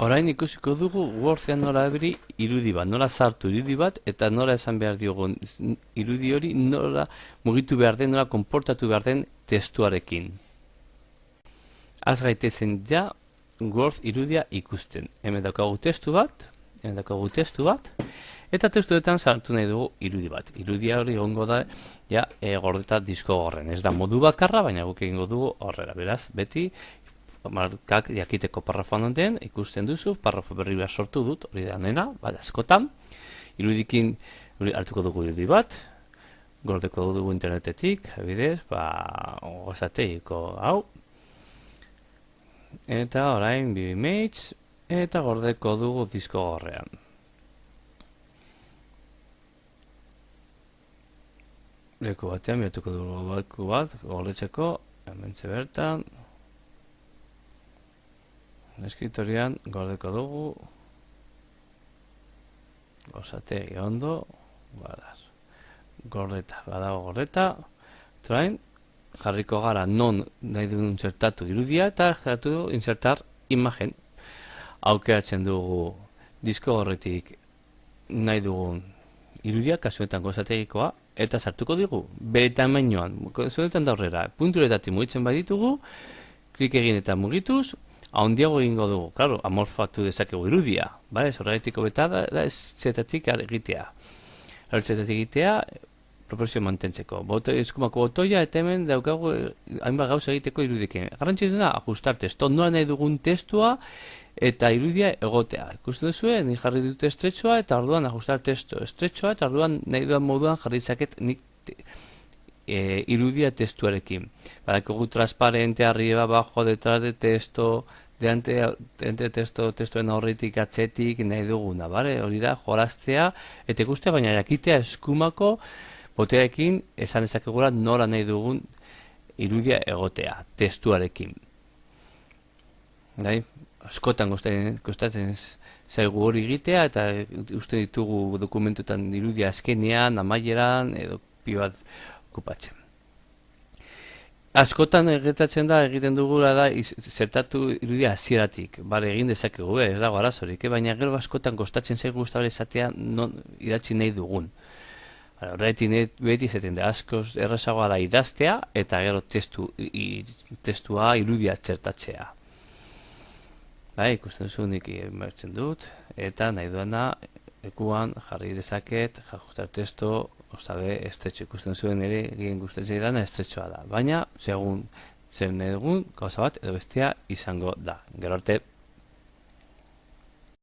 Orain ikusiko dugu Wordean nola ebri irudi bat, nola sartu irudi bat, eta nola esan behar diogun irudi hori nola mugitu behar den, nola konportatu behar den testuarekin. Az gaitezen ja Word irudia ikusten. Hemen daukagu testu bat, eta testuetan sartu nahi dugu irudi bat. Irudia hori egongo da ja gordeta disko horren. Ez da modu bakarra, baina guk egingo dugu horrela. Beraz, beti markak jakiteko parrafoan ondean, ikusten duzu, parrafo berri behar sortu dut, hori da nena, bat askotan, irudikin hartuko dugu irudi bat, gordeko dugu internetetik, bidez, gozateiko hau, eta orain BBMage, eta gordeko dugu disko gorrean. Leku batean, biratuko dugu balku bat, gordetzeko, hementxe bertan, escritorian gordeko dugu gozategi ondo badago gordeta train jarriko gara non nahi dugun insertatu irudia eta jarratu du insertar imagen aukeratzen dugu disko horretik nahi dugun irudia kasuetan gozategikoa eta sartuko dugu bere tamainoan kasuetan da horrera punturetatik mugitzen baditugu klik egin eta mugituz handiago egingo dugu, claro, amorfatu dezakegu irudia, bale, zorraitiko beta da ez-zetatik egitea. Ez-zetatik egitea, proporzio mantentzeko. Eskumako botoia eta hemen daukagu hainbat gauza egiteko irudikin. Garrantzitsua da, ajustar testo, nola nahi dugun testua eta irudia egotea. Ikusten duzu, ni jarri dute estretxoa eta orduan ajustar testo estretxoa eta orduan nahi duan moduan jarri zaket nik irudia testuarekin. Badakogu transparente, arriba, abajo, detrás de texto, entre testoen aurritik atzetik nahi duguna, hori da, jolaztea, eta ikustea, baina jakitea eskumako botearekin esan ezakegura nola nahi dugun irudia egotea, testuarekin. Askotan gustatzen zaigu hori egitea, eta uste ditugu dokumentuetan irudia azkenean, amaieran, edo pibat okupatzen. Askotan egitatzen da, egiten dugula da, zertatu irudia hasieratik. Egin dezakegu, ez dago arazorik, baina gero askotan kostatzen zaigu gustabale izatea non idatzi nahi dugun. Horretik beti izaten da, askoz errazagoa da idaztea, eta gero testua irudia txertatzea. Ikusten zuen nik mertzen dut, eta nahi duena ekuan jarri dezaket, ajustar testo, ostabe, estretxo ikusten zuen ere, egin gustatzen dana estretxoa da. Baina, segun zer nahi dugun, gauza bat edo bestea izango da. Gero arte.